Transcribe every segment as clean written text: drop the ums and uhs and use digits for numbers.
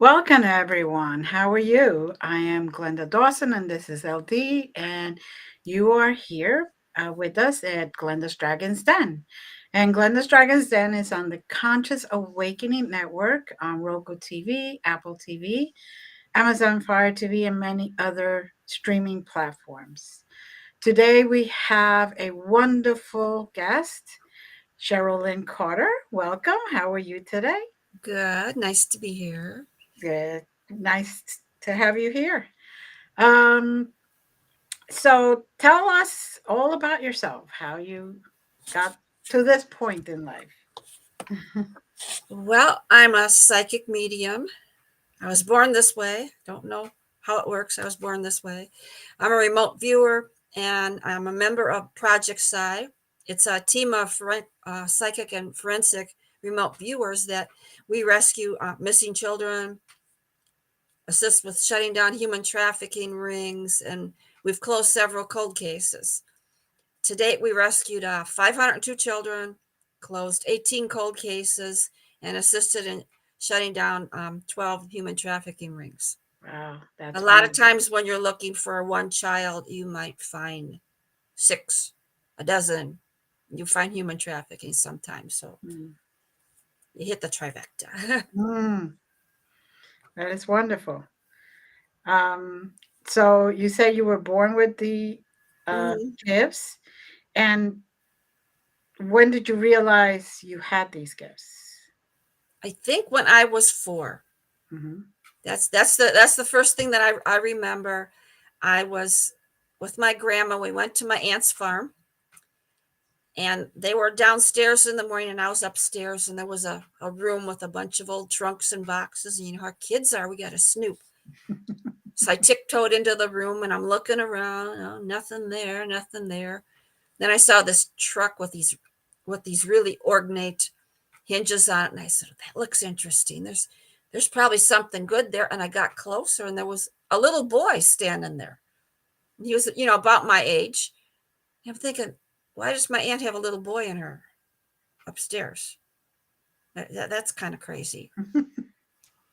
Welcome, everyone. How are you? I am Glenda Dawson, and this is LD, and you are here with us at Glenda's Dragon's Den. And Glenda's Dragon's Den is on the Conscious Awakening Network on Roku TV, Apple TV, Amazon Fire TV, and many other streaming platforms. Today, we have a wonderful guest, Cheryl Lynn Carter. Welcome. How are you today? Good. Nice to be here. Good. Nice to have you here. Um, so tell us all about yourself, how you got to this point in life. Well, I'm a psychic medium. I was born this way. Don't know how it works. I was born this way. I'm a remote viewer and I'm a member of Project Psi. It's a team of psychic and forensic remote viewers that we rescue missing children, assist with shutting down human trafficking rings, and we've closed several cold cases. To date, we rescued 502 children, closed 18 cold cases, and assisted in shutting down 12 human trafficking rings. Wow, A that's lot of wonderful. times when you're looking for one child, you might find six, a dozen. You find human trafficking sometimes. So Mm. you hit the trifecta. Mm, that is wonderful. Um, so you say you were born with the Mhm. gifts, and when did you realize you had these gifts? I think when I was 4, Hmm. that's the first thing that I remember. I was with my grandma. We went to my aunt's farm and they were downstairs in the morning and I was upstairs, and there was a room with a bunch of old trunks and boxes, and you know how kids are, we got to snoop. So I tiptoed into the room and I'm looking around. Oh, nothing there, nothing there. Then I saw this truck with these really ornate hinges on it, and I said, that looks interesting. There's probably something good there. And I got closer and there was a little boy standing there. He was, about my age. I'm thinking, why does my aunt have a little boy in her upstairs? That's kind of crazy.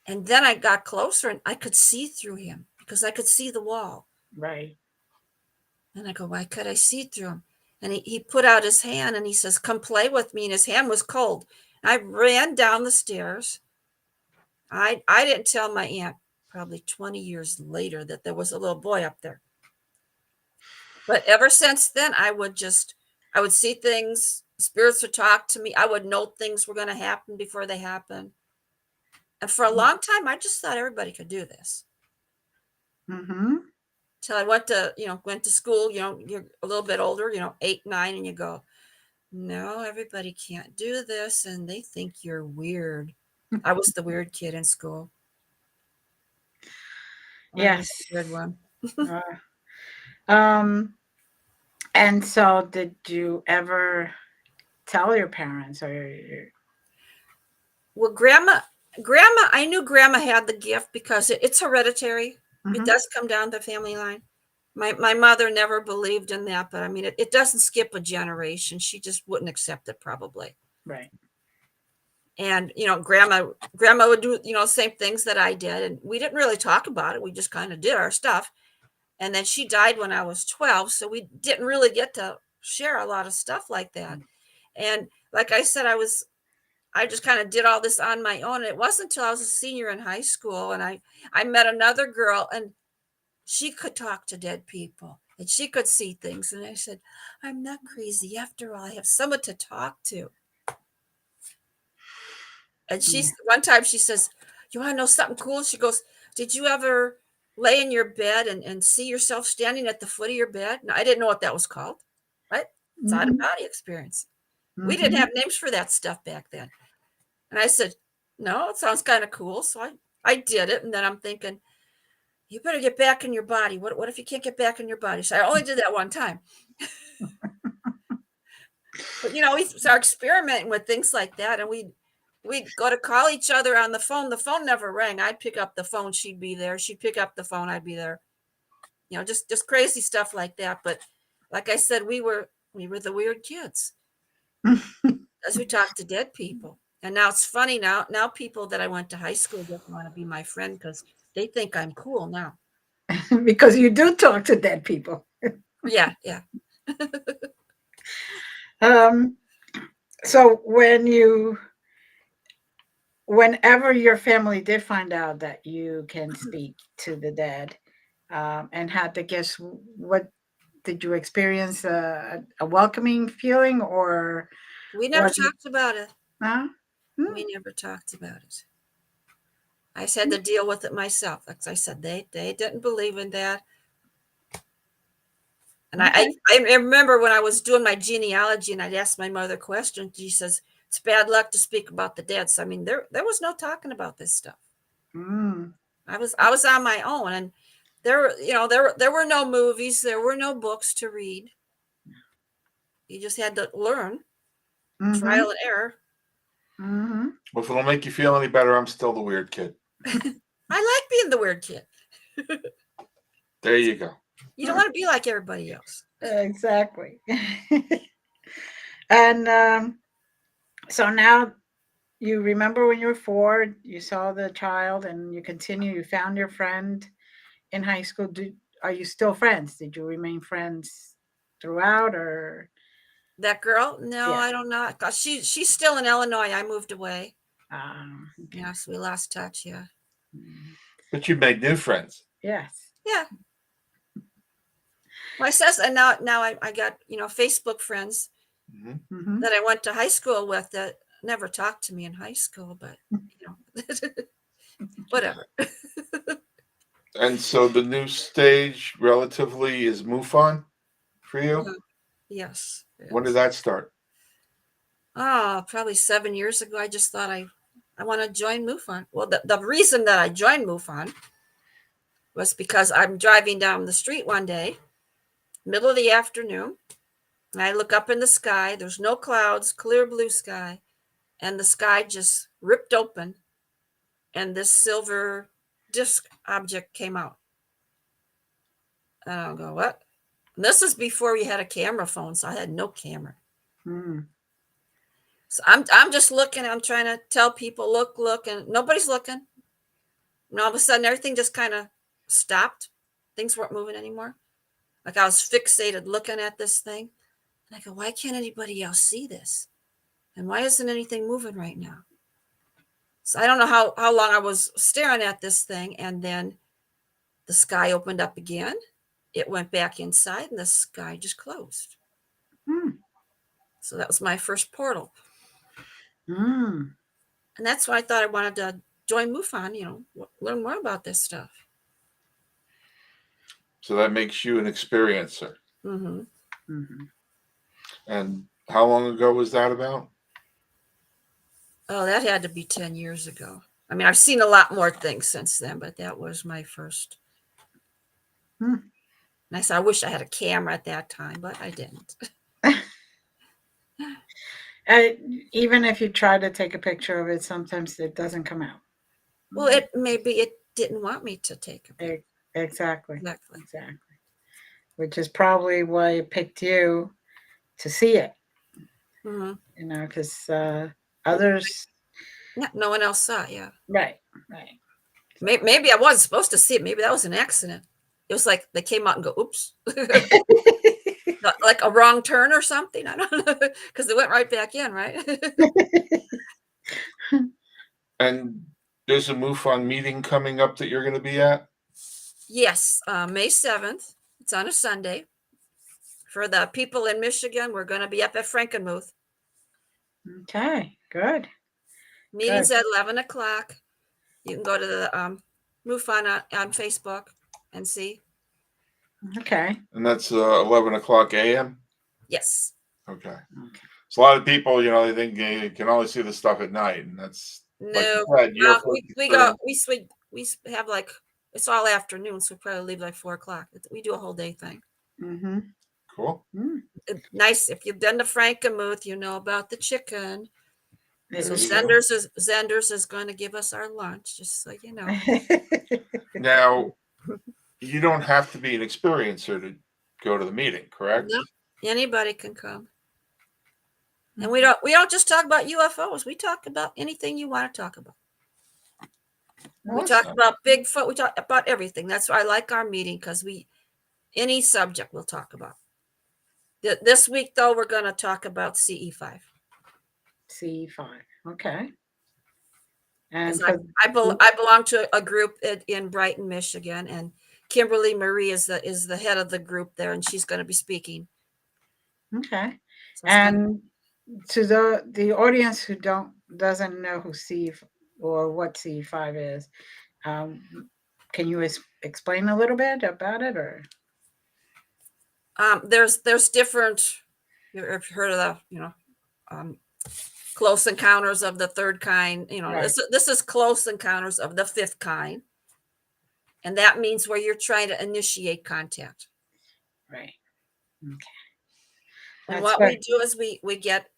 And then I got closer and I could see through him because I could see the wall. Right. And I go, why could I see through him? And he put out his hand and he says, come play with me. And his hand was cold. And I ran down the stairs. I didn't tell my aunt probably 20 years later that there was a little boy up there. But ever since then, I would see things. Spirits would talk to me. I would know things were going to happen before they happened. And for a long time, I just thought everybody could do this. Mm-hmm. Till I went to school, you're a little bit older, 8, 9, and you go, no, everybody can't do this. And they think you're weird. I was the weird kid in school. I was Yes. the weird one. Uh, um, and so did you ever tell your parents or your Well, grandma, I knew grandma had the gift because it's hereditary. It Mhm. does come down the family line. My mother never believed in that, but I mean, it doesn't skip a generation. She just wouldn't accept it probably. Right. And grandma would do same things that I did, and we didn't really talk about it. We just kind of did our stuff. And then she died when I was 12, so we didn't really get to share a lot of stuff like that. And like I said, I just kind of did all this on my own. It wasn't until I was a senior in high school and I met another girl, and she could talk to dead people and she could see things. And I said, I'm not crazy. After all, I have someone to talk to. And Yeah. she's one time she says, you want to know something cool? She goes, did you ever lay in your bed and see yourself standing at the foot of your bed? Now, I didn't know what that was called, right? It's out of Mhm. body experience. We didn't Mhm. have names for that stuff back then. And I said, no, it sounds kind of cool. So I did it. And then I'm thinking, you better get back in your body. What if you can't get back in your body? So I only did that one time. But we start experimenting with things like that, and we'd go to call each other on the phone. The phone never rang. I'd pick up the phone, she'd be there. She'd pick up the phone, I'd be there. Just crazy stuff like that. But like I said, we were the weird kids as we talked to dead people. And now it's funny now people that I went to high school don't want to be my friend because they think I'm cool now. Because you do talk to dead people. Yeah, yeah. Um, so whenever your family did find out that you can speak to the dead, and had to guess, what did you experience, a welcoming feeling, or We never was it? talked about it. Huh? Hmm, We never talked about it. I just had to deal with it myself. Like I said, they didn't believe in that. And okay. I remember when I was doing my genealogy and I'd ask my mother questions, she says, it's bad luck to speak about the dead. So I mean there was no talking about this stuff. Mm, I was on my own, and there were no movies, there were no books to read. You just had to learn, mm-hmm, trial and error. mm-hmm. Well, if it'll make you feel any better, I'm still the weird kid. I like being the weird kid. There you go. You don't want to be like everybody else. Exactly. And so now you remember when you were 4, you saw the child, and you continue. You found your friend in high school. Are you still friends? Did you remain friends throughout, or That girl? No, yeah? I don't know. 'Cause she's still in Illinois. I moved away. Okay. Yeah, so we lost touch. Yeah. Mm, But you made new friends. yes. Yeah. Well, I says, and now I got Facebook friends Mm-hmm. Mm-hmm. that I went to high school with that never talked to me in high school, but whatever. And so the new stage relatively is MUFON for you. Yes. When did Yes. that start? Oh, probably 7 years ago. I just thought I want to join MUFON. Well, the reason that I joined MUFON was because I'm driving down the street one day, middle of the afternoon, and I look up in the sky. There's no clouds, clear blue sky, and the sky just ripped open, and this silver disc object came out. And I'll go, what? And this is before we had a camera phone, so I had no camera. Mm. So I'm just looking. I'm trying to tell people, look, and nobody's looking. And all of a sudden, everything just kind of stopped. Things weren't moving anymore. Like I was fixated looking at this thing. And I go, why can't anybody else see this? And why isn't anything moving right now? So I don't know how long I was staring at this thing. And then the sky opened up again. It went back inside, and the sky just closed. Mm. So that was my first portal. Mm. And that's why I thought I wanted to join MUFON, learn more about this stuff. So that makes you an experiencer. Mm-hmm. Mm-hmm. And how long ago was that about? Oh, that had to be 10 years ago. I mean, I've seen a lot more things since then, but that was my first. Mm. And I said, I wish I had a camera at that time, but I didn't. Even if you try to take a picture of it, sometimes it doesn't come out. Well, maybe it didn't want me to take a picture. Exactly. Exactly. Exactly. Which is probably why it picked you to see it. Mm-hmm. Because others. Yeah, no one else saw it. Yeah. Right. Right. Maybe I wasn't supposed to see it. Maybe that was an accident. It was like they came out and go, oops. Like a wrong turn or something. I don't know. Because they went right back in, right? And there's a MUFON meeting coming up that you're going to be at? Yes, May 7th. It's on a Sunday. For the people in Michigan, we're going to be up at Frankenmuth. Okay. Good. Meetings at 11 o'clock. You can go to the MUFON on Facebook and see. Okay. And that's 11 o'clock a.m.? Yes. Okay. Okay. So a lot of people, they think you can only see the stuff at night. And that's, like No, you said, your first we go. experience. We have like it's all afternoon, so we probably leave like 4 o'clock. We do a whole day thing. Mm-hmm. Cool. Mm. Nice if you've been to Frankenmuth, you know about the chicken. So There Zenders is going to give us our lunch, just so you know. Now, you don't have to be an experiencer to go to the meeting, correct? No, anybody can come. And we don't just talk about UFOs. We talk about anything you want to talk about. We talk Awesome. about Bigfoot. We talk about everything. That's why I like our meeting, because any subject we'll talk about. This week, though, we're going to talk about CE5. CE5. Okay. And I belong to a group in Brighton, Michigan, and Kimberly Marie is the head of the group there, and she's going to be speaking. okay. So And to the audience who doesn't know who C or what CE5 is, can you explain a little bit about it, or? There's different. You've heard of the close encounters of the third kind. Right. This is close encounters of the fifth kind, and that means where you're trying to initiate contact. Right. Okay. And That's what good. we do is we get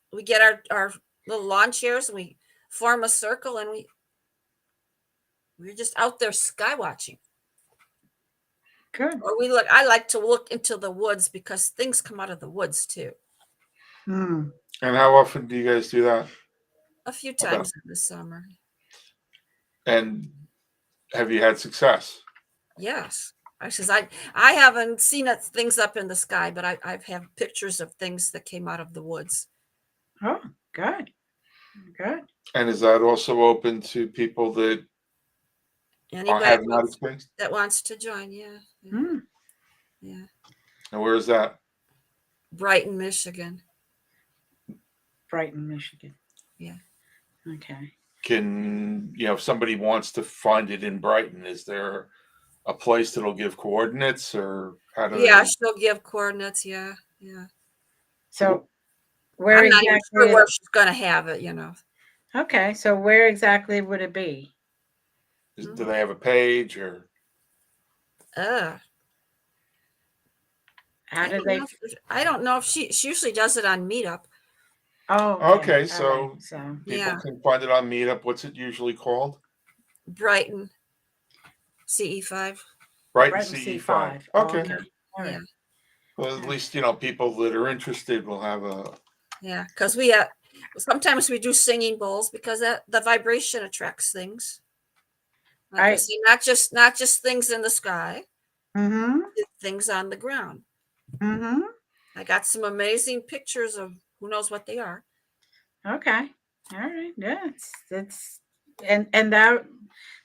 our little lawn chairs, and we form a circle, and we're just out there sky watching. Good. Or I like to look into the woods, because things come out of the woods too. Hmm. And how often do you guys do that? A few times in the summer. And have you had success? Yes. I haven't seen things up in the sky, but I've had pictures of things that came out of the woods. Oh, good. Good. And is that also open to people that Anybody have not experienced? that wants to join, yeah. Hmm. Yeah. And where is that? Brighton, Michigan. Brighton, Michigan. Yeah. Okay. Can, if somebody wants to find it in Brighton, is there a place that'll give coordinates, or how do Yeah, they? she'll give coordinates, yeah. So where I'm not even exactly? sure where she's gonna have it, Okay. So where exactly would it be? Do they have a page, or? How did they? I don't know if she usually does it on Meetup. Oh, Okay, all so right. So people can find it on Meetup. What's it usually called? Brighton CE5. Brighton Brighton CE5. C5. Okay. Okay. All right. Yeah. Well, at least people that are interested will have a. Yeah, because sometimes we do singing bowls, because the vibration attracts things. Like I say, not just things in the sky, Mm-hmm. things on the ground. Mm-hmm. I got some amazing pictures of who knows what they are. Okay. All right. Yeah. It's and that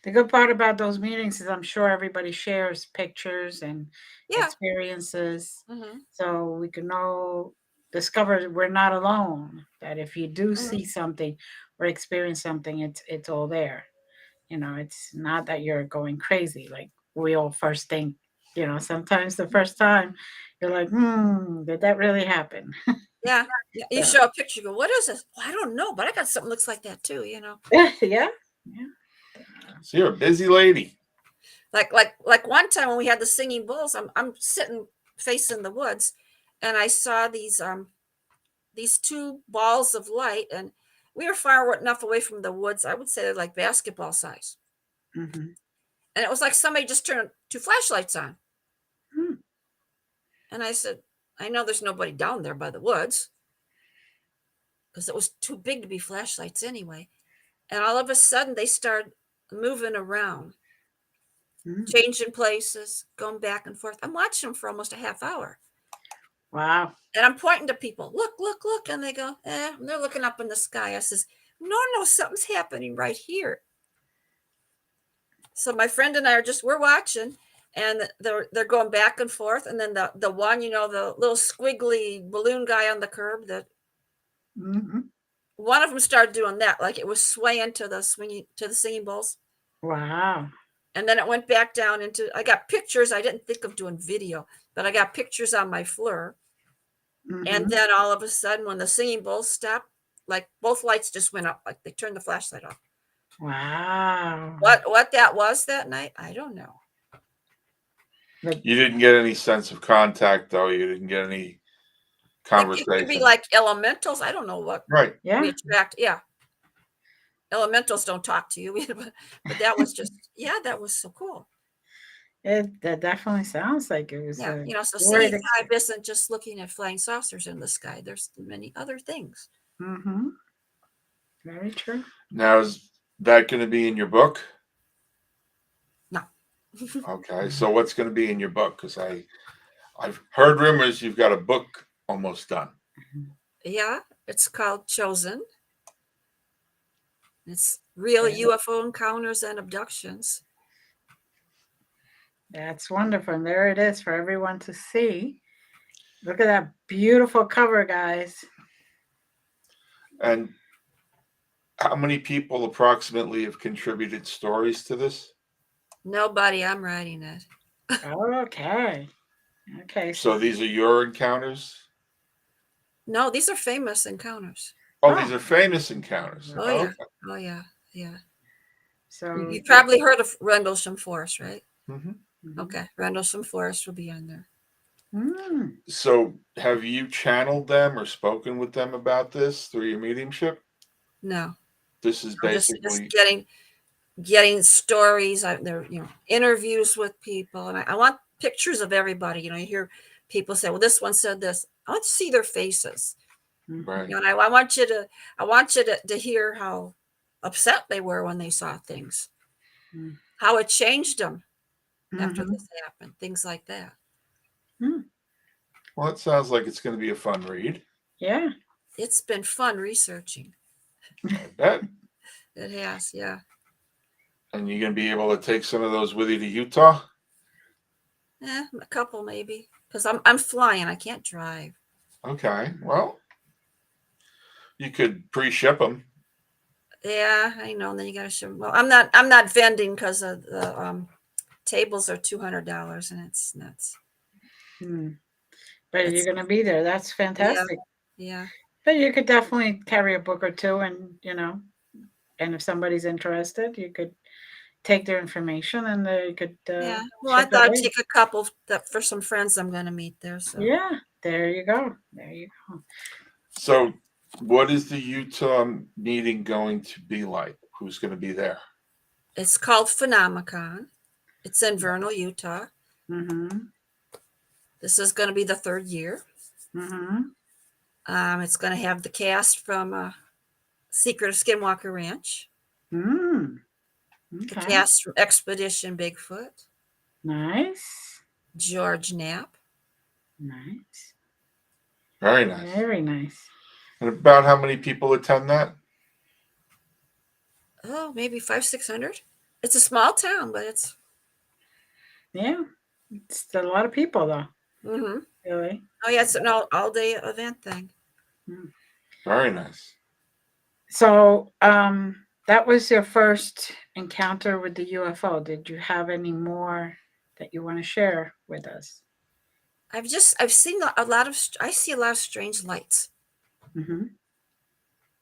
the good part about those meetings is I'm sure everybody shares pictures and Yeah. experiences, Mm-hmm. so we can all discover we're not alone. That if you do see something or experience something, it's all there. It's not that you're going crazy like we all first think. Sometimes the first time you're like, did that really happen? Yeah. You So, show a picture, you go, what is this? Well, I don't know, but I got something looks like that too, yeah. So you're a busy lady. Like one time when we had the singing bowls, I'm sitting facing the woods, and I saw these two balls of light, and we were far enough away from the woods. I would say they're like basketball size. Mm-hmm. And it was like somebody just turned two flashlights on. Hmm. And I said, I know there's nobody down there by the woods, because it was too big to be flashlights anyway. And all of a sudden they started moving around, changing places, going back and forth. I'm watching them for almost a half hour. Wow. And I'm pointing to people, look, look, look. And they go, and they're looking up in the sky. I says, no, something's happening right here. So my friend and I we're watching, and they're going back and forth. And then the one, the little squiggly balloon guy on the curb, that one of them started doing that, like it was swaying to the singing bowls. Wow. And then it went back down I got pictures. I didn't think of doing video, but I got pictures on my FLIR. And then all of a sudden, when the singing bowls stopped, like both lights just went up, like they turned the flashlight off. Wow. What that was that night, I don't know. You didn't get any sense of contact, though. You didn't get any conversation. It could be like elementals. I don't know what. Right. Yeah. We attract. Yeah. Elementals don't talk to you, but that was just, that was so cool. That definitely sounds like it was. Yeah. So CE5 isn't just looking at flying saucers in the sky. There's many other things. Mm-hmm. Very true. Now, is that going to be in your book? No. Okay, so what's going to be in your book? Because I've heard rumors you've got a book almost done. Yeah, it's called Chosen. It's real Yeah. UFO encounters and abductions. That's wonderful. And there it is for everyone to see. Look at that beautiful cover, guys. And how many people approximately have contributed stories to this? Nobody, I'm writing it. Okay. Okay. So these are your encounters? No, these are famous encounters. Oh, Oh. these are famous encounters. Oh, Okay. yeah. Oh, yeah. Yeah. So You probably heard of Rendlesham Forest, right? Mhm. Okay. Rendlesham Forest will be on there. Mm. So have you channeled them or spoken with them about this through your mediumship? No, This is I'm just basically getting stories. There, interviews with people, and I want pictures of everybody. You hear people say, "Well, this one said this." I want to see their faces. right. And I want you to hear how upset they were when they saw things, Mm. how it changed them after Mhm. this happened, things like that. Mm. Well, it sounds like it's going to be a fun read. Yeah. It's been fun researching. I bet. It has, yeah. And you're going to be able to take some of those with you to Utah? A couple maybe, because I'm flying. I can't drive. Okay. Well, you could pre-ship them. Yeah, I know. And then you gotta show. Well, I'm not vending because of the tables are $200, and it's nuts. Mm. But It's you're going to be there. That's yeah, fantastic. yeah, But you could definitely carry a book or two, and and if somebody's interested, you could take their information and they could yeah. Well, I ship thought it I'd in. take a couple for some friends I'm gonna meet there. So Yeah, there you go. There you go. So, what is the Utah meeting going to be like? Who's going to be there? it's called Phenomicon. It's in Vernal, Utah. Mm-hmm. This is going to be the third year. Mm-hmm. It's going to have the cast from Secret of Skinwalker Ranch, Mm. the Okay. cast from Expedition Bigfoot, Nice. George Knapp. Nice. Very nice. Very nice. And about how many people attend that? Oh, maybe 500-600. It's a small town, but it's. Yeah. It's a lot of people though. Mm-hmm. Really. Oh yeah, it's an all-day event thing. Mm. Very nice. So, that was your first encounter with the UFO. Did you have any more that you want to share with us? I've seen a lot of I see a lot of strange lights. Mm-hmm.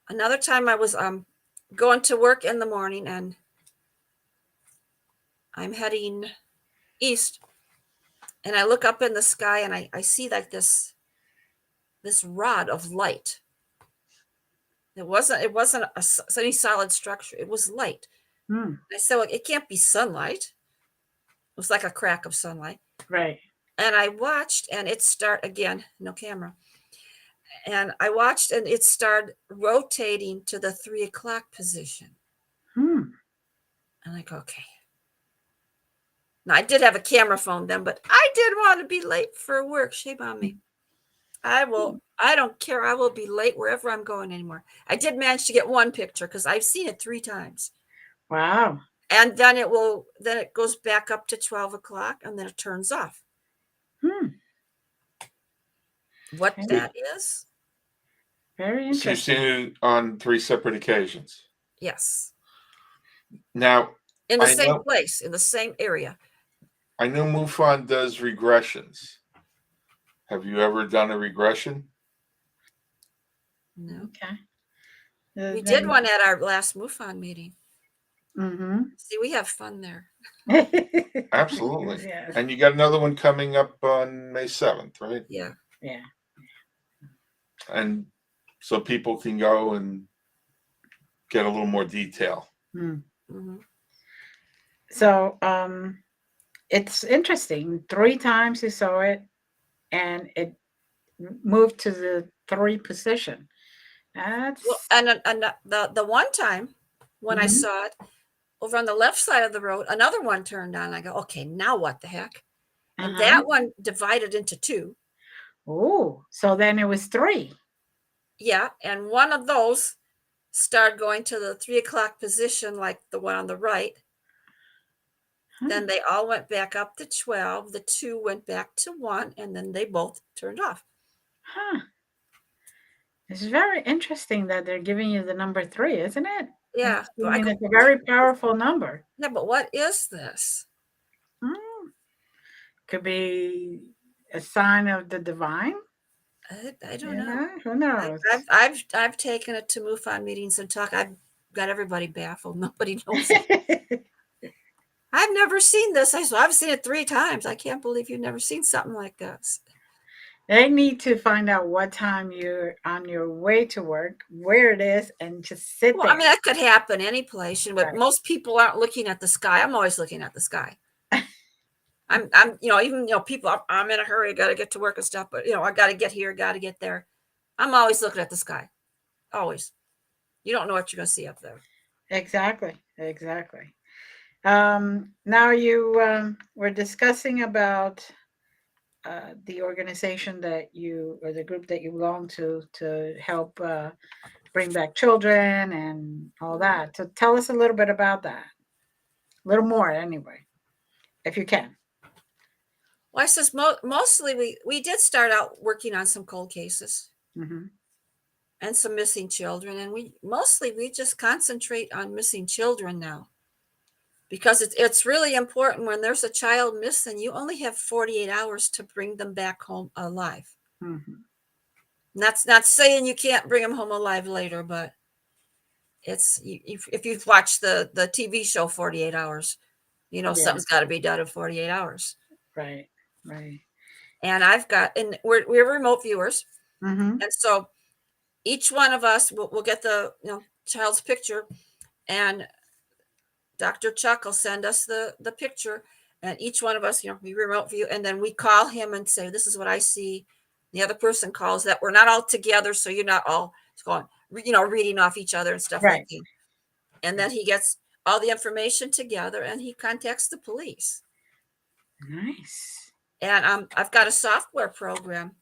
Another time I was going to work in the morning, and I'm heading east, and I look up in the sky, and I see like this rod of light. It wasn't any solid structure. It was light. Mm. I said, well, it can't be sunlight. It was like a crack of sunlight. Right. And I watched, and it start again, no camera. And I watched, and it started rotating to the 3 o'clock position. Hmm. I'm like, okay. Now I did have a camera phone then, but I didn't want to be late for work. Shame on me. I don't care. I will be late wherever I'm going anymore. I did manage to get one picture because I've seen it 3 times. Wow. And then it goes back up to 12 o'clock, and then it turns off. Hmm. What Okay. that is? Very So you've interesting. seen it on 3 separate occasions. Yes. Now, In the I same know place, in the same area. MUFON does regressions. Have you ever done a regression? No. Okay. We did one at our last MUFON meeting. Mm-hmm. See, we have fun there. Absolutely. Yes. And you got another one coming up on May 7th, right? Yeah. Yeah. And so people can go and get a little more detail. Mm. Mm-hmm. So, it's interesting. 3 times you saw it, and it moved to the 3 position. Well, That's and the one time when I mhm, saw it over on the left side of the road, another one turned on. I go, okay, now what the heck? And uh-huh. that one divided into two. Oh, so then it was 3. Yeah, and one of those started going to the 3 o'clock position, like the one on the right. Huh. Then they all went back up to 12. The two went back to 1, and then they both turned off. Huh. It's very interesting that they're giving you the number 3, isn't it? Yeah, It's, I but I mean, go, it's a what? very powerful number. Yeah, but what is this? Hmm. Could be a sign of the divine. I don't know. Yeah, who knows? I've taken it to MUFON meetings and talk. I've got everybody baffled. Nobody knows it. I've never seen this. I've seen it 3 times. I can't believe you've never seen something like this. They need to find out what time you're on your way to work, where it is, and just sit Well, I there. mean, that could happen any place, but Right. most people aren't looking at the sky. I'm always looking at the sky. Even people. I'm in a hurry. I got to get to work and stuff. But I got to get here. Got to get there. I'm always looking at the sky. Always. You don't know what you're going to see up there. Exactly. Exactly. Now you were discussing about the organization that you or the group that you belong to help bring back children and all Mhm. that. So tell us a little bit about that. A little more, anyway, if you can. Well, I says mostly we did start out working on some cold cases Hmm. and some missing children, and we just concentrate on missing children now because it's really important when there's a child missing. You only have 48 hours to bring them back home alive. Hmm. And that's not saying you can't bring them home alive later, but if you've watched the TV show 48 Hours, Yeah. something's got to be done in 48 hours. Right. Right. And we're remote viewers, Hmm. and so each one of us will get the child's picture, and Dr. Chuck will send us the picture, and each one of us, we remote view, and then we call him and say, "This is what I see." The other person calls that we're not all together, so you're not all going, reading off each other and stuff like Right. that. And then he gets all the information together, and he contacts the police. Nice. And I've got a software program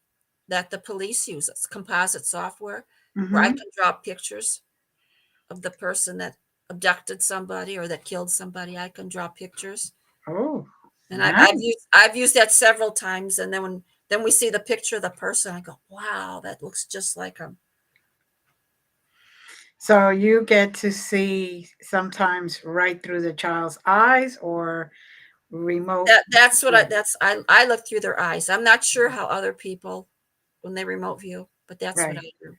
that the police use. It's composite software where I Hmm. can draw pictures of the person that abducted somebody or that killed somebody. I can draw pictures, Oh, and I've nice. used that several times. And then we see the picture of the person, I go, wow, that looks just like him. So you get to see sometimes right through the child's eyes or remote. That's what I look through their eyes. I'm not sure how other people when they remote view, but that's what I Right. do.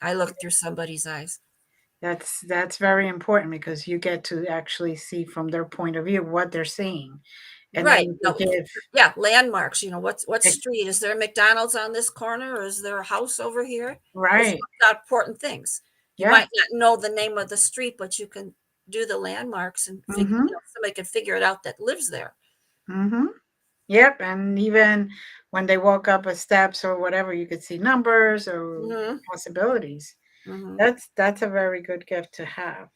I look through somebody's eyes. That's very important because you get to actually see from their point of view what they're seeing, and then Right. you No, can give yeah, landmarks. What ex- street? Is there a McDonald's on this corner, or is there a house over here? Those right. are important things. You Yeah. might not know the name of the street, but you can do the landmarks and figure, Mm-hmm. somebody can figure it out that lives there. Mm-hmm. Yep. And even when they walk up a steps or whatever, you could see numbers or Hmm. possibilities. Hmm. That's a very good gift to have.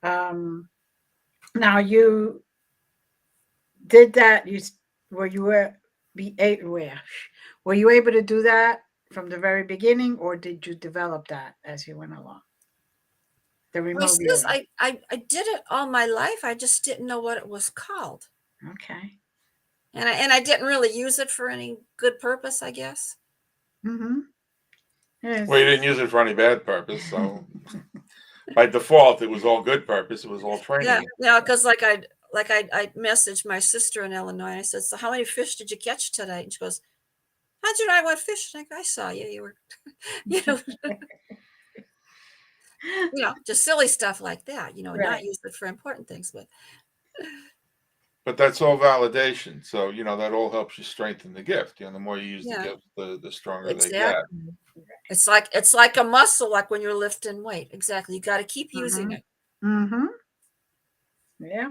Um, Now you did that. Were you be a were you able to do that from the very beginning, or did you develop that as you went along? The I remote says viewing. I did it all my life. I just didn't know what it was called, Okay. and I didn't really use it for any good purpose, I guess. Mm-hmm. Well, Yes. you didn't use it for any bad purpose, so by default, it was all good purpose. It was all Yeah, training. because I messaged my sister in Illinois. And I said, "So how many fish did you catch today?" And she goes, "How'd you know I went fishing?" I saw you. You were, you know, just silly stuff like that. Not Right. use it for important things, but But that's all validation. So, that all helps you strengthen the gift. The more you use the yeah, gift, the stronger they get. exactly. It's like a muscle, like when you're lifting weight. Exactly. You got to keep using Mm-hmm. it. Mm-hmm. Yeah.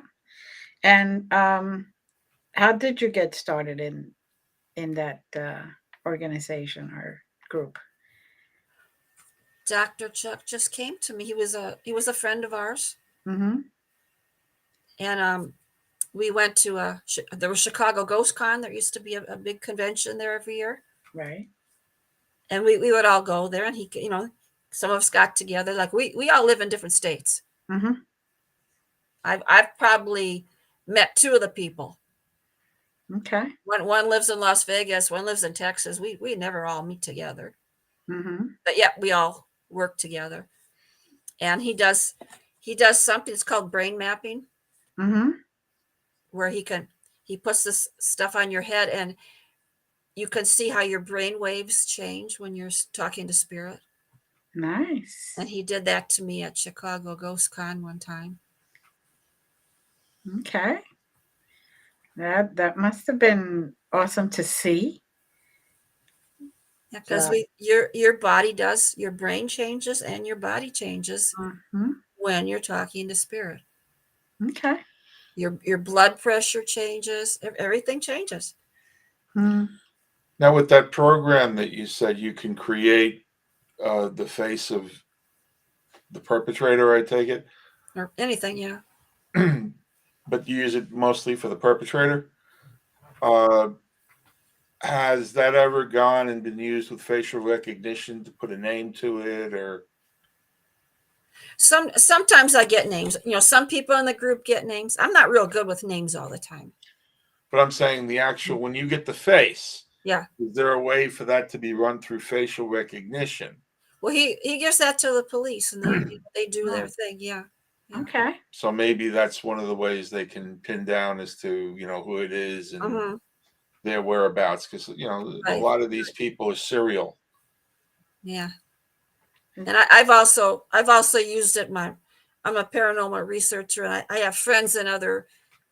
And how did you get started in that organization or group? Dr. Chuck just came to me. He was a friend of ours, Mm-hmm. and we went to there was Chicago Ghost Con. There used to be a big convention there every year, Right. and we would all go there. And he, some of us got together. Like we all live in different states. Mm-hmm. I've probably met two of the people. Okay. One lives in Las Vegas, one lives in Texas. We never all meet together, Mm-hmm. but yeah, we all work together. And he does something. It's called brain mapping, Mm-hmm. where he puts this stuff on your head, and you can see how your brain waves change when you're talking to spirit. Nice. And he did that to me at Chicago Ghost Con one time. Okay. That must have been awesome to see. Yeah, because your brain changes and your body changes Mm-hmm. when you're talking to spirit. Okay. Your blood pressure changes, everything changes. Mm. Now, with that program that you said, you can create the face of the perpetrator, I take it, Or anything, yeah. but you use it mostly for the perpetrator. Uh, has that ever gone and been used with facial recognition to put a name to it, or? Sometimes I get names. Some people in the group get names. I'm not real good with names all the time. But I'm saying the actual, when you get the face, Yeah. is there a way for that to be run through facial recognition? Well, he gives that to the police, and they do their thing. Yeah. Yeah. Okay. So maybe that's one of the ways they can pin down as to, who it is and Mm-hmm. their whereabouts, because a Right. lot of these people are serial. Yeah. And I've also used it. I'm a paranormal researcher, and I have friends in other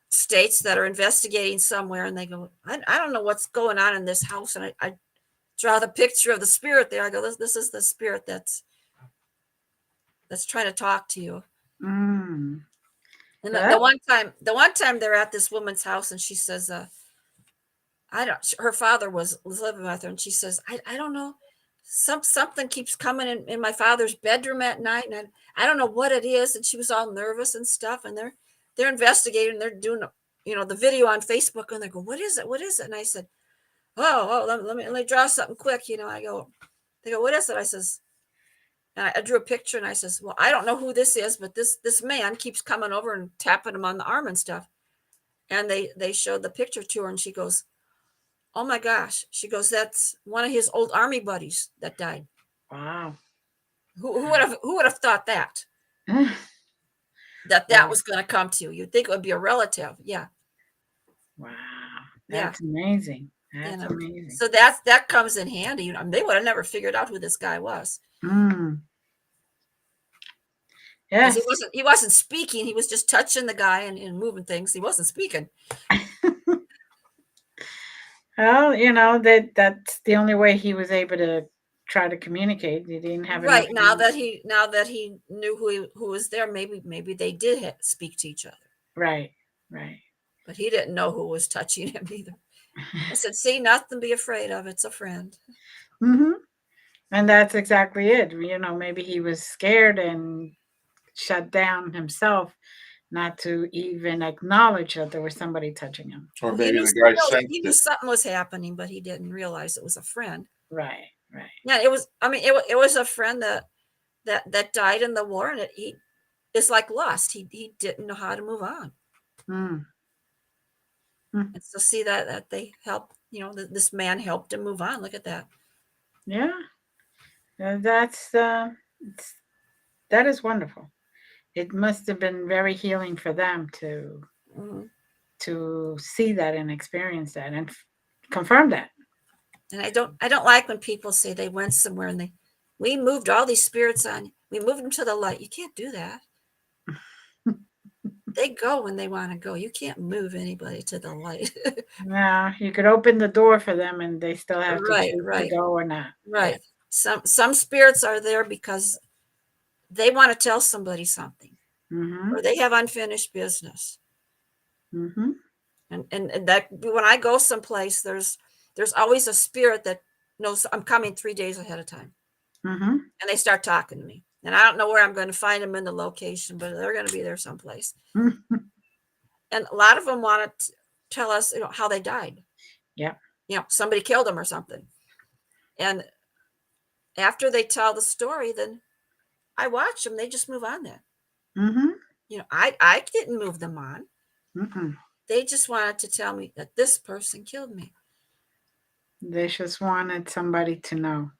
states that are investigating somewhere, and they go, I don't know what's going on in this house, and I draw the picture of the spirit there. I go, this is the spirit that's trying to talk to you. Mm. And That. the one time they're at this woman's house, and she says, I don't. Her father was living with her, and she says, I don't know. Something keeps coming in my father's bedroom at night, and I don't know what it is. And she was all nervous and stuff. And they're investigating. They're doing the video on Facebook, and they go, what is it? What is it? And I said, let me draw something quick. They go, what is it? I says, and I drew a picture, and I says, well, I don't know who this is, but this man keeps coming over and tapping him on the arm and stuff. And they showed the picture to her, and she goes, oh my gosh. She goes, that's one of his old army buddies that died. Wow. Who would have thought that Wow. was going to come to you? You'd think it would be a relative. Yeah. Wow. Yeah. That's amazing. That's amazing. So that comes in handy. They would have never figured out who this guy was. Mm. Yes. He wasn't speaking. He was just touching the guy and moving things. He wasn't speaking. Well, that's the only way he was able to try to communicate. He didn't have Right. enough. Now that he knew who was there, maybe they did speak to each other. Right. Right. But he didn't know who was touching him either. I said, see, nothing to be afraid of. It's a friend. Mm-hmm. And that's exactly it. Maybe he was scared and shut down himself, not to even acknowledge that there was somebody touching him. Or maybe the guy sensed he knew it. something was happening, but he didn't realize it was a friend. Right. Right. Yeah, it was. I mean, it was a friend that died in the war, and it's like lust. He didn't know how to move on. Mm. And so see that they helped. This man helped him move on. Look at that. Yeah. That is wonderful. It must have been very healing for them to see that and experience that and confirm that. And I don't like when people say they went somewhere and we moved all these spirits on. We moved them to the light. You can't do that. They go when they want to go. You can't move anybody to the light. No, you could open the door for them, and they still have to choose to go or not. Right. Yeah. Some spirits are there because they want to tell somebody something, or they have unfinished business. Mm-hmm. And that when I go someplace, there's always a spirit that knows I'm coming 3 days ahead of time. Mm-hmm. and they start talking to me. And I don't know where I'm going to find them in the location, but they're going to be there someplace. Mm-hmm. And a lot of them want to tell us, how they died. Yep. Somebody killed them or something. And after they tell the story, then I watch them. They just move on then. Mm-hmm. I didn't move them on. Mm-hmm. They just wanted to tell me that this person killed me. They just wanted somebody to know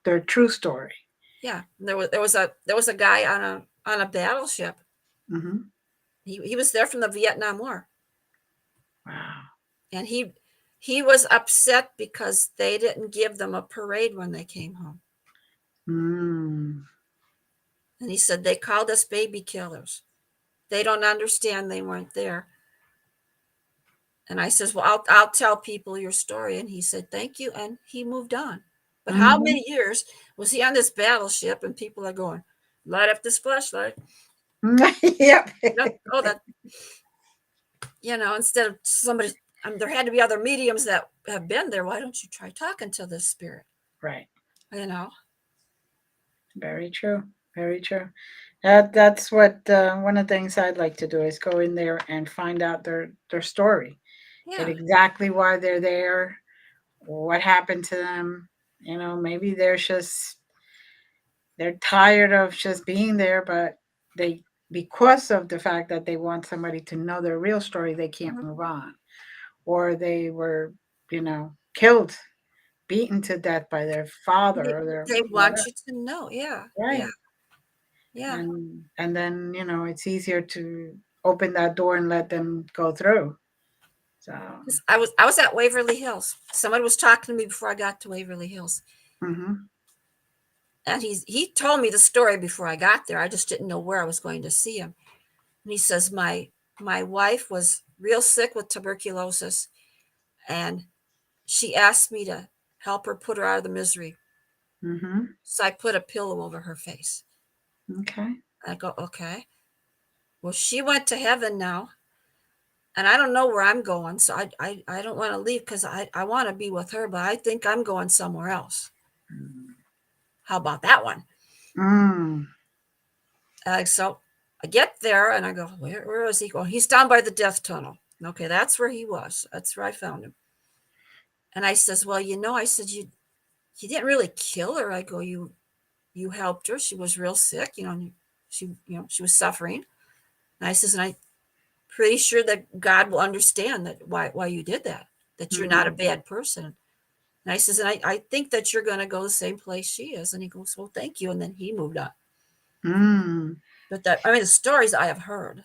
their true story. Yeah. And there was a guy on a battleship. Mm-hmm. He was there from the Vietnam War. Wow. And he was upset because they didn't give them a parade when they came home. Mm. And he said, they called us baby killers. They don't understand they weren't there. And I says, well, I'll tell people your story. And he said, thank you. And he moved on. But how Mm-hmm. many years was he on this battleship? And people are going, light up this flashlight. Yep. Oh, that, instead of somebody, there had to be other mediums that have been there. Why don't you try talking to this spirit? Right. Very true. Very true. That's what one of the things I'd like to do is go in there and find out their story. Yeah. Get exactly why they're there, what happened to them. Maybe they're tired of just being there, but they because of the fact that they want somebody to know their real story, they can't Mhm. move on. Or they were, killed, beaten to death by their father or their They want whatever. you to know. Yeah. Yeah. Right. Yeah. And then, it's easier to open that door and let them go through. So, I was at Waverly Hills. Someone was talking to me before I got to Waverly Hills. mm-hmm. And he told me the story before I got there. I just didn't know where I was going to see him. And he says, my wife was real sick with tuberculosis, and she asked me to help her put her out of the misery. Mm-hmm. So I put a pillow over her face. Okay. I go, okay. Well, she went to heaven now, and I don't know where I'm going. So I don't want to leave because I want to be with her, but I think I'm going somewhere else. How about that one? Mm. So I get there and I go, where is he going? He's down by the death tunnel. Okay, that's where he was. That's where I found him. And I says, well, I said, you didn't really kill her. I go, you helped her. She was real sick, and she was suffering. And I says, and I'm pretty sure that God will understand that why you did that you're not a bad person. And I says, and I think that you're going to go the same place she is. And he goes, well, thank you. And then he moved on. Mm. But the stories I have heard.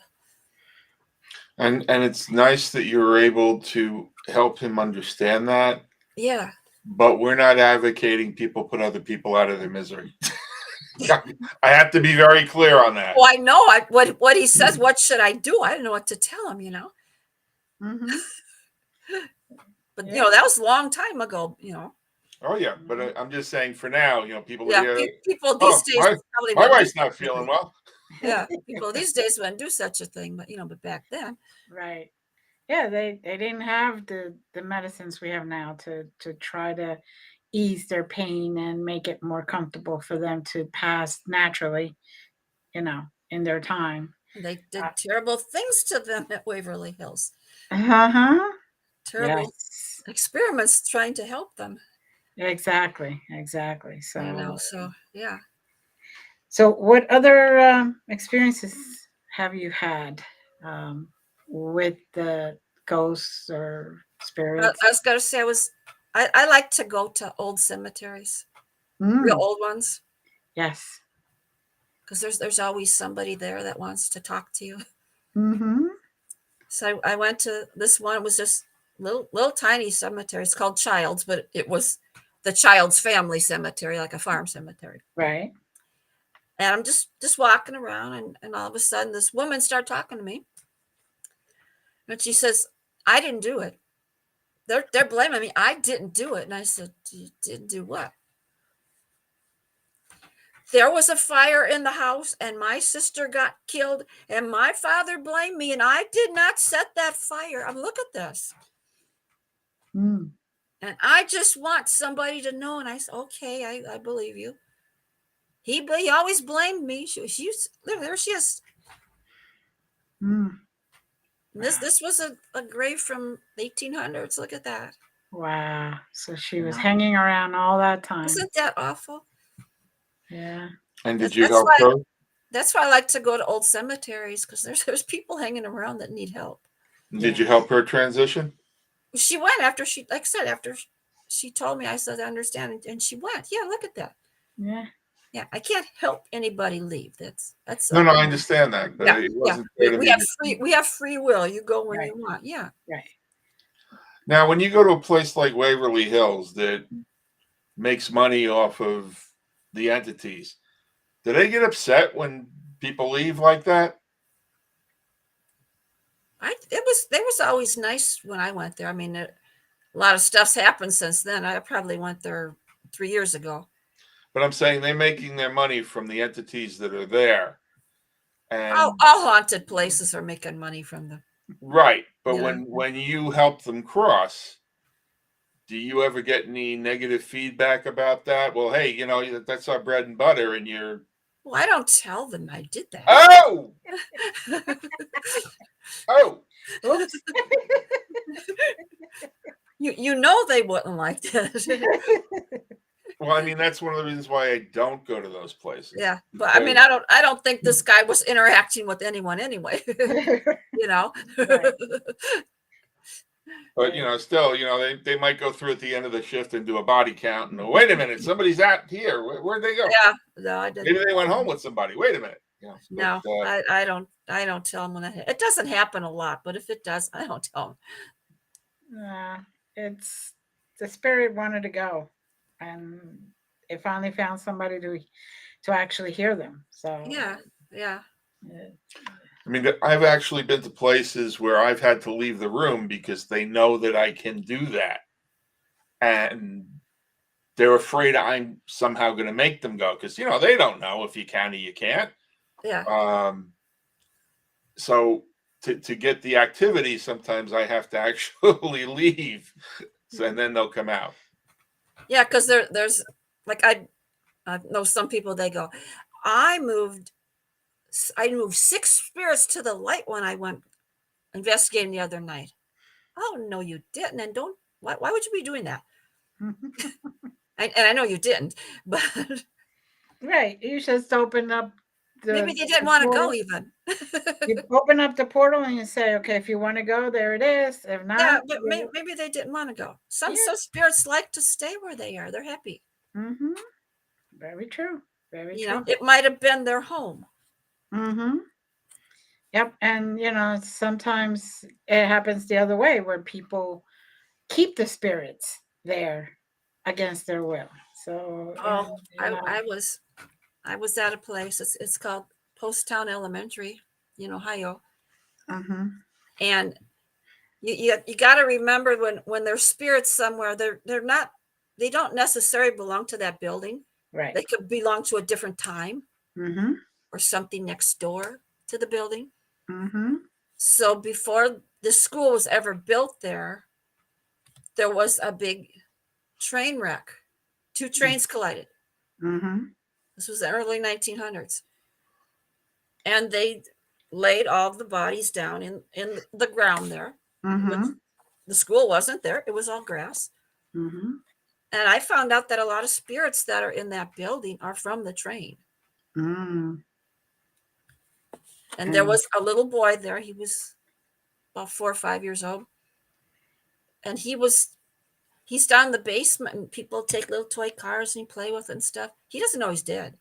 And it's nice that you were able to help him understand that. Yeah. But we're not advocating people put other people out of their misery. I have to be very clear on that. Well, I know what he says. What should I do? I don't know what to tell him. Mm-hmm. But that was a long time ago. Oh yeah, but I'm just saying for now, people. Yeah, people these days probably my wouldn't wife's not feeling well. Yeah, people these days wouldn't do such a thing, but back then. Right. Yeah, they didn't have the medicines we have now to try to ease their pain and make it more comfortable for them to pass naturally, in their time. They did terrible things to them at Waverly Hills. Uh-huh. Terrible experiments trying to help them. Exactly. So, so yeah. So what other experiences have you had with the ghosts or spirits? I was going to say I like to go to old cemeteries, real old ones. Yes. Because there's always somebody there that wants to talk to you. Mm-hmm. So I went to this one. It was just little tiny cemetery. It's called Child's, but it was the Child's family cemetery, like a farm cemetery. Right. And I'm just walking around, and all of a sudden this woman started talking to me. And she says, I didn't do it. They're blaming me. I didn't do it. And I said, you didn't do what? There was a fire in the house, and my sister got killed, and my father blamed me, and I did not set that fire. Look at this. Mm. And I just want somebody to know. And I said, okay, I believe you. He always blamed me. There she is. Mm. This was a grave from the 1800s. Look at that. Wow. So she was Wow. hanging around all that time. Isn't that awful? Yeah. And did That's, you that's help why her? that's why I like to go to old cemeteries, because there's people hanging around that need help. Did you help her transition? She went after she, like I said, after she told me. I said, I understand, and she went. Yeah, look at that. Yeah. Yeah, I can't help anybody leave. That's No, I understand that, but yeah, it yeah. wasn't fair to me. We have free will. You go when Right. you want. Yeah. Right. Now, when you go to a place like Waverly Hills that makes money off of the entities, do they get upset when people leave like that? They was always nice when I went there. I mean, a lot of stuff's happened since then. I probably went there 3 years ago. But I'm saying they're making their money from the entities that are there. And All haunted places are making money from them. right. But Yeah. when you help them cross, do you ever get any negative feedback about that? Well, hey, that's our bread and butter, and you're Well, I don't tell them I did that. oh oh. Oops. You know they wouldn't like that. Well, I mean, that's one of the reasons why I don't go to those places. Yeah, but I mean, I don't think this guy was interacting with anyone anyway. You know. Right. But still, they might go through at the end of the shift and do a body count and wait a minute, somebody's out here. Where'd they go? Yeah, no, I didn't. Maybe they went home with somebody. Wait a minute. No, but, I don't tell them when it doesn't happen a lot, but if it does, I don't tell them. It's the spirit wanted to go, and it finally found somebody to actually hear them. So Yeah. I mean, I've actually been to places where I've had to leave the room because they know that I can do that, and they're afraid I'm somehow going to make them go because they don't know if you can or you can't. Yeah. So to get the activity, sometimes I have to actually leave, and then they'll come out. Yeah, because there's like I know some people, they go, I moved 6 spirits to the light when I went investigating the other night. Oh no, you didn't, and don't. Why would you be doing that? And I know you didn't, but right. You just open up maybe they didn't want to go even. You open up the portal and you say, okay, if you want to go, there it is. If not, Yeah, but maybe they didn't want to go. Some spirits like to stay where they are. They're happy. Mm-hmm. Very true. Very You true. know, it might have been their home. Mm-hmm. Yep. And sometimes it happens the other way where people keep the spirits there against their will. So I was at a place. It's called Post-Town Elementary in Ohio. Mm-hmm. And you got to remember when there's spirits somewhere, they don't necessarily belong to that building. Right. They could belong to a different time. Mm-hmm. Or something next door to the building. Mm-hmm. So before the school was ever built there was a big train wreck. 2 trains collided. Mm-hmm. This was the early 1900s. And they laid all of the bodies down in the ground there. Mm-hmm. The school wasn't there. It was all grass. Mm-hmm. And I found out that a lot of spirits that are in that building are from the train. Mm. And there was a little boy there. He was about 4 or 5 years old. And he's down in the basement, and people take little toy cars and he play with it and stuff. He doesn't know he's dead.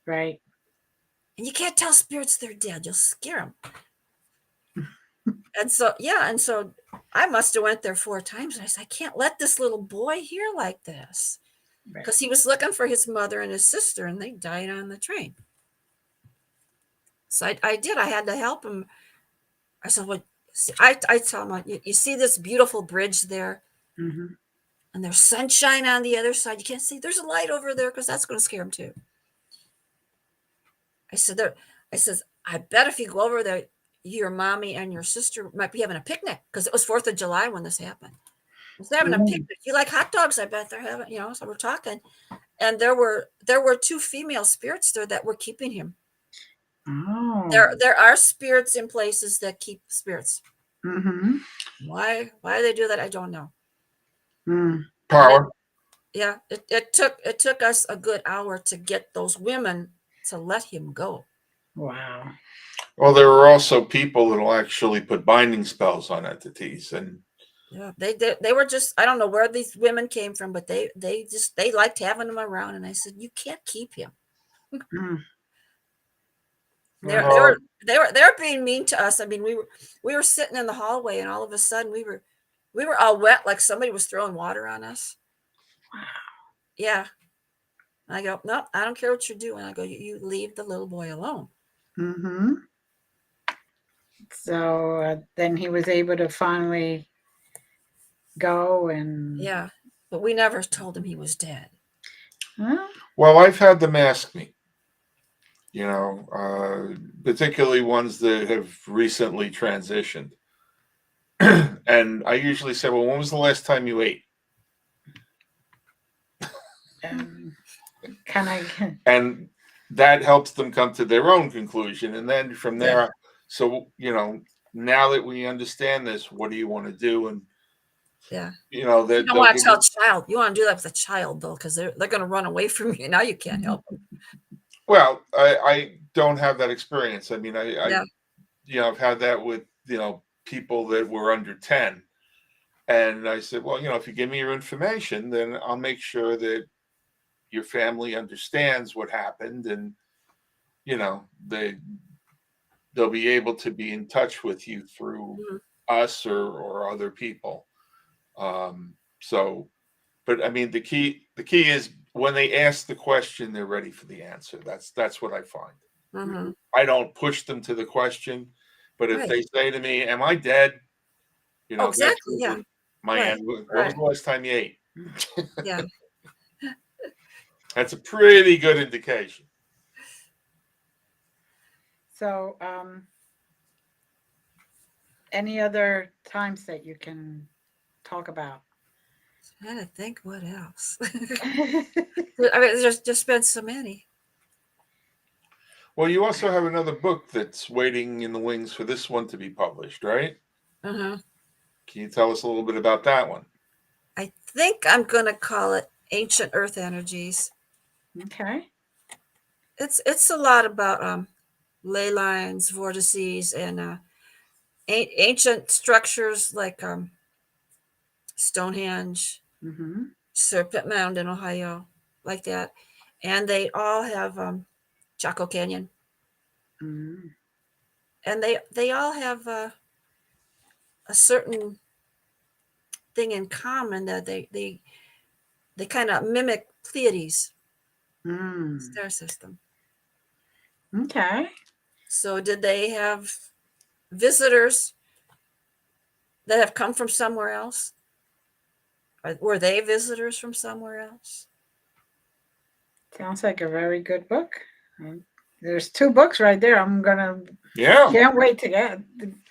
Right. And you can't tell spirits they're dead. You'll scare them. And so I must have went there 4 times. And I said, I can't let this little boy hear like this. Because he was looking for his mother and his sister, and they died on the train. So I did. I had to help him. I said, well, I tell him, you see this beautiful bridge there? Mm-hmm. And there's sunshine on the other side. You can't see. There's a light over there, because that's going to scare him too. I said, I bet if you go over there, your mommy and your sister might be having a picnic, because it was 4th of July when this happened. They're having a picnic. You like hot dogs? I bet they're having, so we're talking. and there were 2 female spirits there that were keeping him. Oh. There are spirits in places that keep spirits. Mm-hmm. Why they do that, I don't know. Mm. Power. It took us a good hour to get those women to let him go. Wow. Well, there are also people that'll actually put binding spells on entities, and Yeah, they were just, I don't know where these women came from, but they liked having him around, and I said, you can't keep him. Mm. They're being mean to us. I mean, we were sitting in the hallway, and all of a sudden we were all wet, like somebody was throwing water on us. Wow. Yeah. I go, no, I don't care what you're doing. I go, you leave the little boy alone. Mm-hmm. So then he was able to finally go and. Yeah, but we never told him he was dead. Huh? well, I've had them ask me, particularly ones that have recently transitioned. And I usually say, well, when was the last time you ate? Kind of. And that helps them come to their own conclusion. And then from there, Yeah. so, now that we understand this, what do you want to do? And, Yeah. that You don't they'll want give to tell you- a child. You want to do that with a child, though, because they're going to run away from you. Now you can't help them. well, I don't have that experience. I mean, Yeah. I've had that with, people that were under 10. And I said, well, if you give me your information, then I'll make sure that your family understands what happened, and they'll be able to be in touch with you through Mhm. us or other people. So, but I mean, the key is when they ask the question, they're ready for the answer. That's what I find. Mhm. I don't push them to the question, but if Right. they say to me, "Am I dead?" Oh, That's exactly. Yeah. usually my Right. end. When was Right. the last time you ate? Yeah. That's a pretty good indication. So, any other times that you can talk about? Trying to think what else. I mean, there's just been so many. Well, you also have another book that's waiting in the wings for this one to be published, right? Uh-huh. Can you tell us a little bit about that one? I think I'm going to call it Ancient Earth Energies. Okay. It's a lot about ley lines, vortices, and ancient structures like Stonehenge, Mm-hmm. Serpent Mound in Ohio, like that. And they all have Chaco Canyon. Mm-hmm. And they all have a certain thing in common, that they kind of mimic Pleiades Mm. star system. Okay. So did they have visitors that have come from somewhere else? Or were they visitors from somewhere else? Sounds like a very good book. There's 2 books right there. Yeah. Can't wait to get.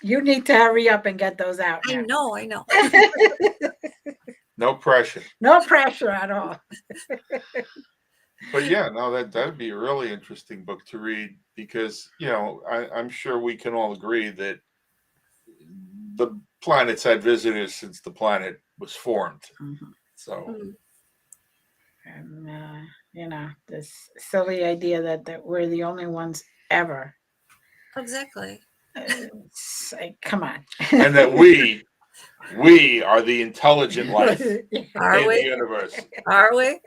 You need to hurry up and get those out I now. know. No pressure. No pressure at all. But yeah, no, that'd be a really interesting book to read, because I'm sure we can all agree that the planet's had visitors since the planet was formed. Mhm. So And this silly idea that we're the only ones ever. Exactly. It's like, come on. and that we are the intelligent life Are in the we? universe. Are we?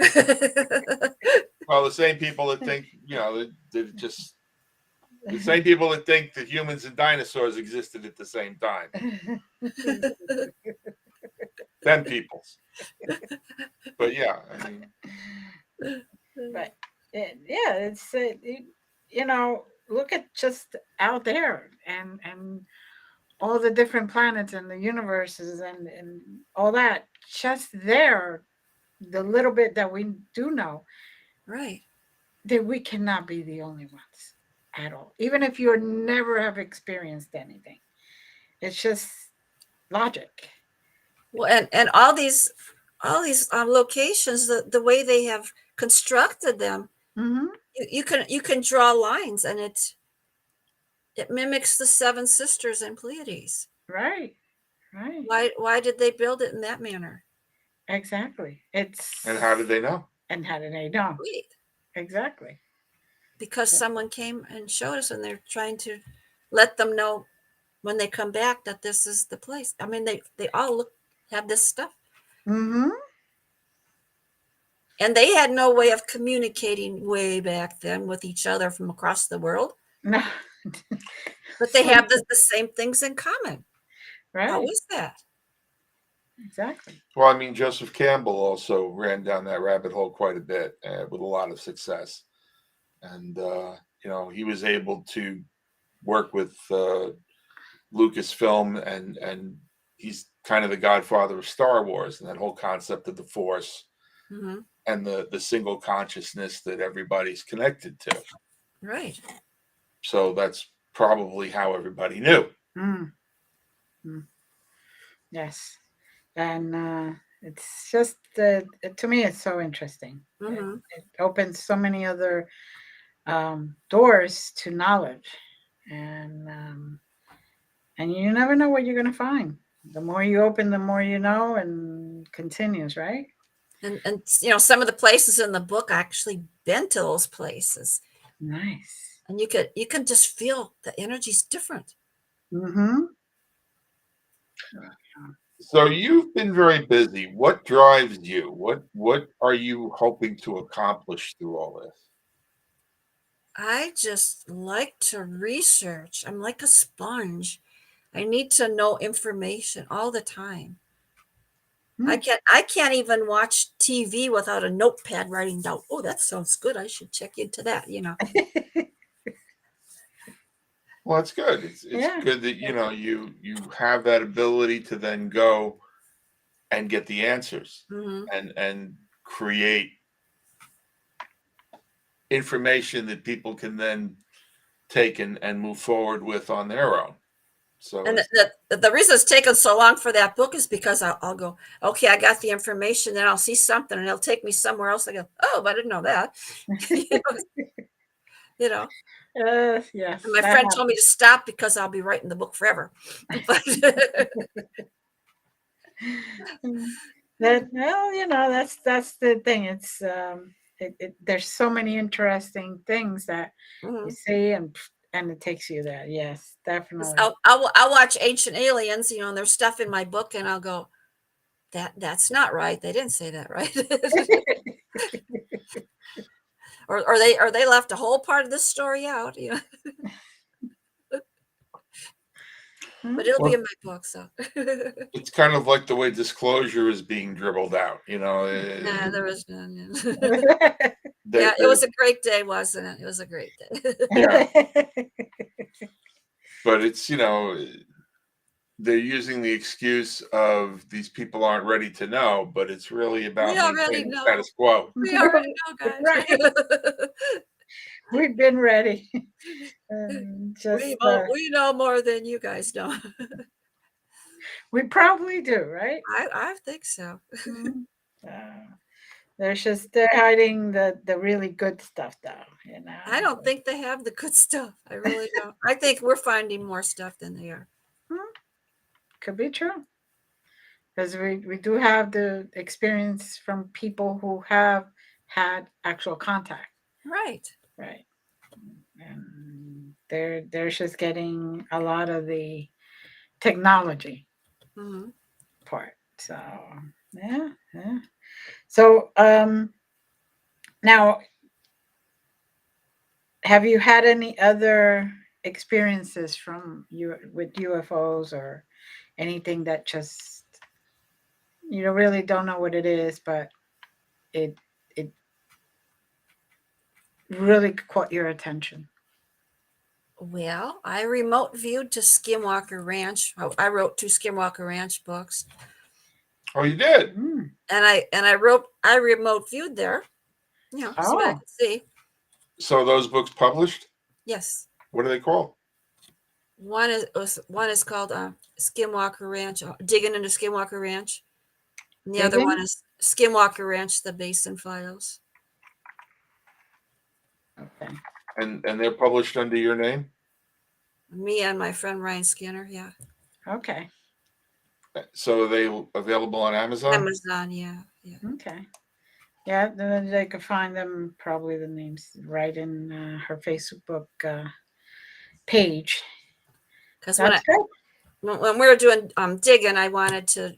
Well, the same people that think, that just the same people that think that humans and dinosaurs existed at the same time. Them peoples. But yeah, I mean, But it's look at just out there and all the different planets and the universes and all that, just there, the little bit that we do know, Right. that we cannot be the only ones at all, even if you never have experienced anything. It's just logic. Well, and all these locations, the way they have constructed them, Mm-hmm. you can draw lines, and it mimics the Seven Sisters and Pleiades. Right. Right. Why did they build it in that manner? Exactly. It's And how did they know? and how did they know? Wait, Exactly. because someone came and showed us, and they're trying to let them know when they come back that this is the place. I mean, they all have this stuff, Mm-hmm. and they had no way of communicating way back then with each other from across the world, No. but they have the same things in common. How Right. is that? Exactly. Well, I mean, Joseph Campbell also ran down that rabbit hole quite a bit with a lot of success. And, he was able to work with Lucasfilm, and he's kind of the godfather of Star Wars and that whole concept of the Force Mm-hmm. and the single consciousness that everybody's connected to. Right. So that's probably how everybody knew. Mm. Mm. Yes. And it's just to me, it's so interesting. Mm-hmm. It opens so many other doors to knowledge, and you never know what you're going to find. The more you open, the more you know, and continues, right? And some of the places in the book, I actually been to those places, Nice. and you can just feel the energy's different. Mm-hmm. So you've been very busy. What drives you? What are you hoping to accomplish through all this? I just like to research. I'm like a sponge. I need to know information all the time. Mm. I can't even watch TV without a notepad writing down, oh, that sounds good, I should check into that. Well, it's good. It's Yeah. good that you have that ability to then go and get the answers Mm-hmm. and create information that people can then take and move forward with on their own. So And it's the reason it's taken so long for that book is because I'll go, okay, I got the information, then I'll see something and it'll take me somewhere else. I go, oh, but I didn't know that. you know. Yes. And my That friend told me to stop because I'll be writing the book forever. But happens. Well, that's the thing. It's there's so many interesting things that you Mhm. see, and it takes you there. Yes, definitely. I'll watch Ancient Aliens, and there's stuff in my book, and I'll go, that's not right. They didn't say that right. or they left a whole part of this story out. But it'll be well, in my book, so. it's kind of like the way disclosure is being dribbled out. Nah, there was none. They, Yeah, it was a great day, wasn't it? It was a great day. yeah, but it's they're using the excuse of these people aren't ready to know, but it's really We about already maintaining know. status quo. We already know, guys. Right. We've been ready. Just We know more than you guys know. we probably do, right? I think so. Mhm. Uh, they're hiding the really good stuff, though. I don't think they have the good stuff. I really don't. I think we're finding more stuff than they are. Hmm, could be true, because we do have the experience from people who have had actual contact, Right. right? And they're just getting a lot of the technology Hmm. part. So yeah, yeah. So now, have you had any other experiences from you with UFOs or anything that just really don't know what it is, but it it really caught your attention? Well, I remote viewed to Skinwalker Ranch. I wrote 2 Skinwalker Ranch books, Oh, you did? Mm. and I remote viewed there. So I Oh, could see. So those books published? Yes. What are they called? One is called Skinwalker Ranch, Digging into Skinwalker Ranch. And the other one digging. is Skinwalker Ranch, The Basin Files. Okay. And they're published under your name? Me and my friend Ryan Skinner, yeah. Okay. So are they available on Amazon? Amazon, yeah. Okay. Yeah, then they could find them, probably the names right in her Facebook page. Because That's good. when we were doing digging, I wanted to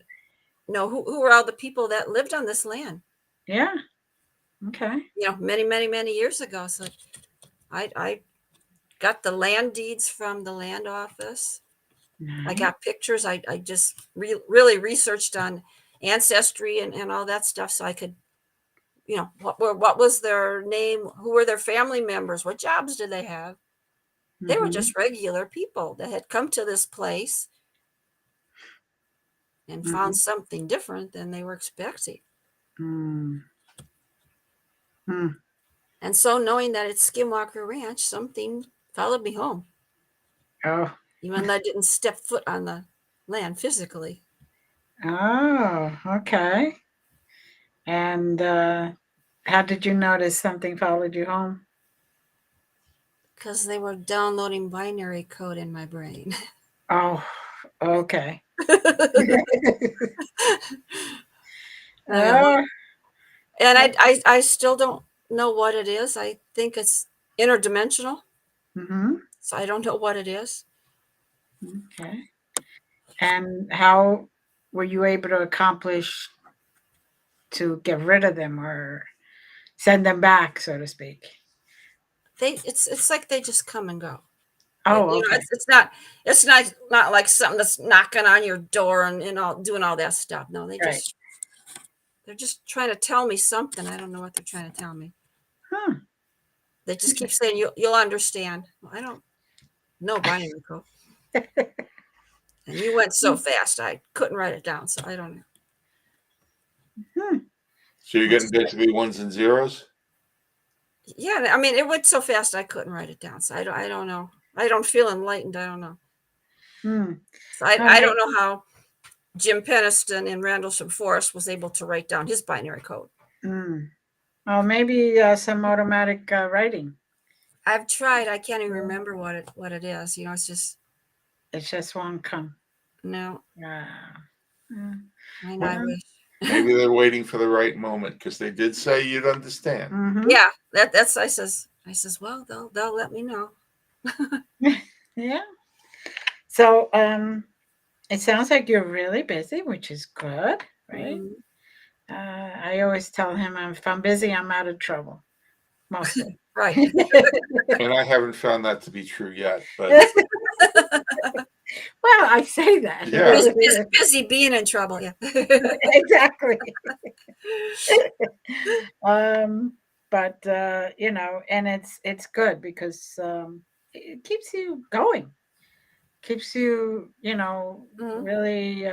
know who were all the people that lived on this land. Yeah. Okay. Many, many, many years ago. So I got the land deeds from the land office. I Nice. got pictures. I just really researched on ancestry and all that stuff, so I could, what was their name? Who were their family members? What jobs did they have? They were Mhm. just regular people that had come to this place and found something different than they were expecting. Mm. Mm. And so, knowing that it's Skinwalker Ranch, something followed me home, Oh. even though I didn't step foot on the land physically. Oh. Okay. And how did you notice something followed you home? Because they were downloading binary code in my brain. Oh. Okay. Yeah. Oh. And I still don't know what it is. I think it's interdimensional. Mm-hmm. So I don't know what it is. Okay. And how were you able to accomplish to get rid of them or send them back, so to speak? It's like they just come and go. Oh, okay. It's not like something that's knocking on your door and all doing all that stuff. No, Right. they're just trying to tell me something. I don't know what they're trying to tell me. Huh. They just keep saying you'll understand. Well, I don't know binary code. And you went so fast, I couldn't write it down. So I don't know. Hmm. So you're getting basically ones and zeros? Yeah, I mean, it went so fast I couldn't write it down. So I don't know. I don't feel enlightened. I don't know. Hmm. So I don't know how Jim Peniston in Randlesham Forest was able to write down his binary code. Hmm. Oh, maybe some automatic writing. I've tried. I can't even remember what it is. It just won't come. No. Yeah. I know. Well, I wish. Maybe they're waiting for the right moment because they did say you'd understand. Mm-hmm. Yeah, that's I says. Well, they'll let me know. Yeah. So it sounds like you're really busy, which is good, right? Mhm. I always tell him if I'm busy, I'm out of trouble, mostly. Right. And I haven't found that to be true yet. But Well, I say that. Yeah. Busy being in trouble. Yeah. Exactly. But and it's good because it keeps you going, keeps you, Mhm. really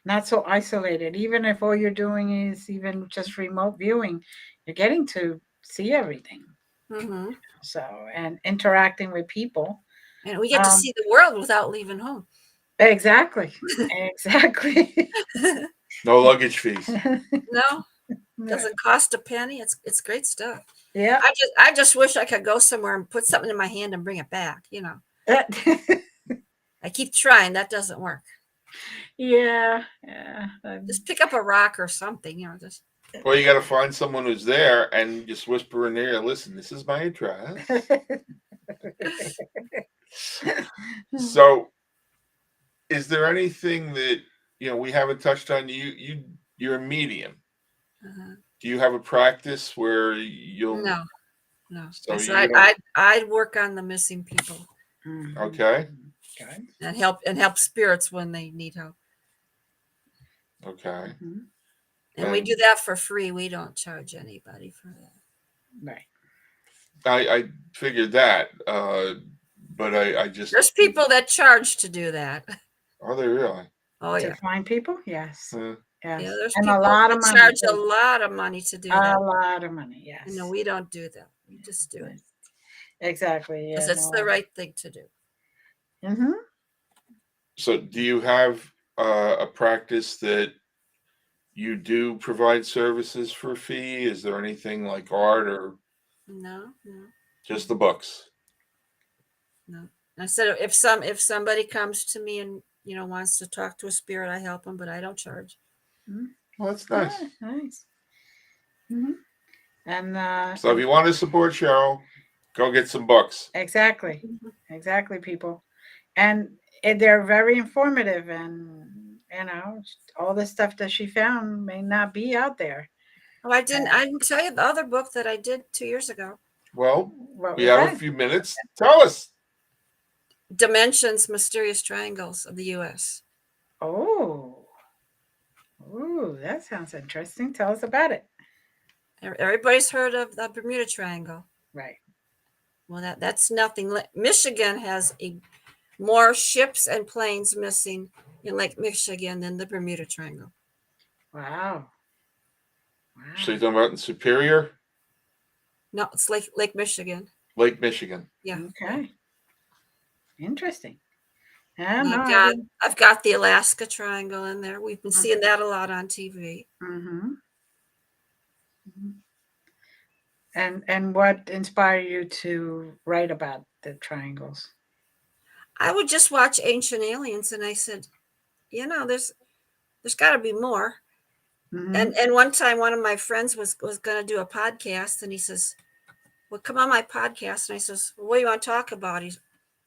not so isolated. Even if all you're doing is even just remote viewing, you're getting to see everything. Mhm. So, and interacting with people. And we get to Um, see the world without leaving home. exactly. Exactly. no luggage fees. No, Right. doesn't cost a penny. It's great stuff. Yeah. I just wish I could go somewhere and put something in my hand and bring it back. I keep trying. That doesn't work. Yeah. Just pick up a rock or something. Just. Well, you got to find someone who's there and just whisper in their ear, listen, this is my address. So is there anything that, we haven't touched on? You're a medium. Uh-huh. Do you have a practice where you'll... No. So So you don't... I'd work on the missing people Okay. Okay. and help spirits when they need help. Okay. And we do that for free. We don't charge anybody for that. Right. I figured that, but I just... There's people that charge to do that. Are they really? Oh To yeah. find people? Yes. Yeah. Yes. Yeah, there's And people a lot that of money. charge a too. lot of money to do A that. lot of money, yes. No, we don't do that. We just do it Exactly. because Yeah. it's the right thing to do. Mm-hmm. So do you have a practice that you do provide services for a fee? Is there anything like art or No, no, Just the books. no. I said if somebody comes to me and wants to talk to a spirit, I help them, but I don't charge. Well, that's nice. Yeah, nice. Mhm. And So if you want to support Cheryl, go get some books. exactly, Mhm. exactly, people, and they're very informative, and all the stuff that she found may not be out there. Oh, I didn't tell you the other book that I did 2 years ago. Well, What we was have a that? few minutes. Tell us. Dimensions, Mysterious Triangles of the U.S. Oh, ooh, that sounds interesting. Tell us about it. Everybody's heard of the Bermuda Triangle. Right. Well, that's nothing. Michigan has more ships and planes missing in Lake Michigan than the Bermuda Triangle. Wow. So Wow. you're talking about in Superior, No, it's Lake Michigan. Lake Michigan. Yeah. Okay. Interesting. Yeah, And no, I've I got didn't. I've got the Alaska Triangle in there. We've been seeing that a lot on TV. Mm-hmm. And what inspired you to write about the triangles? I would just watch Ancient Aliens, and I said, there's got to be more. Mm-hmm. And one time, one of my friends was going to do a podcast, and he says, "Well, come on my podcast." And I says, "Well, what do you want to talk about?" He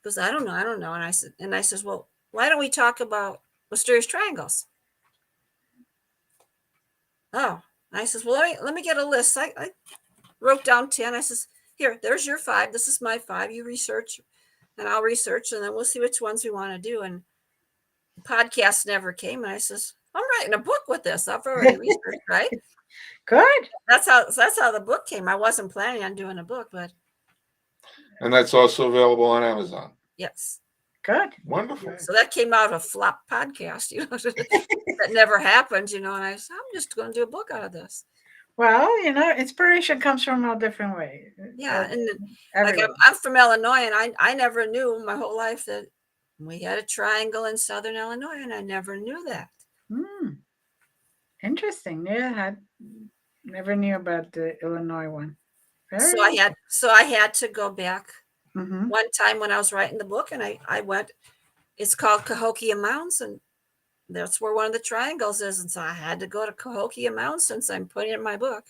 goes, I don't know." And I says, "Well, why don't we talk about mysterious triangles?" Oh, and I says, "Well, let me get a list." I wrote down 10. I says, "Here, there's your 5. This is my 5. You research, and I'll research, and then we'll see which ones we want to do." And the podcast never came. And I says, "I'm writing a book with this. I've already researched, right?" Good. That's how the book came. I wasn't planning on doing a book, but And that's also available on Amazon. yes. Good. Wonderful. So that came out of a flop podcast, that never happened, and I said, I'm just going to do a book out of this. Well, inspiration comes from all different ways. Yeah. And like Everywhere. I'm from Illinois, and I never knew my whole life that we had a triangle in Southern Illinois, and I never knew that. Interesting. Yeah, I never knew about the Illinois one. So Very. I had to go back Mm-hmm. one time when I was writing the book, and I went. It's called Cahokia Mounds, and that's where one of the triangles is. And so I had to go to Cahokia Mounds since I'm putting it in my book.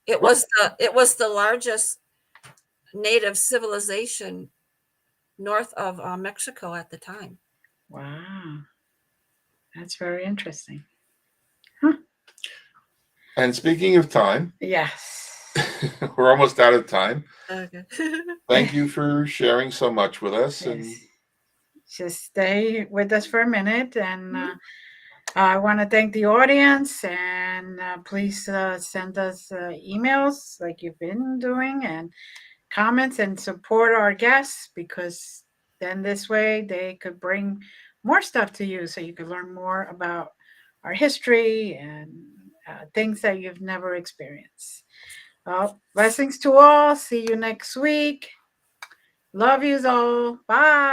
It was the largest native civilization north of Mexico at the time. Wow. That's very interesting. And speaking of time, Yes. we're almost out of time. Okay. Thank you for sharing so much with us. And Yes. Just stay with us for a minute, and I want to thank the audience, and please send us emails like you've been doing, and comments, and support our guests, because then this way they could bring more stuff to you, so you could learn more about our history and things that you've never experienced. Well, blessings to all. See you next week. Love yous all. Bye.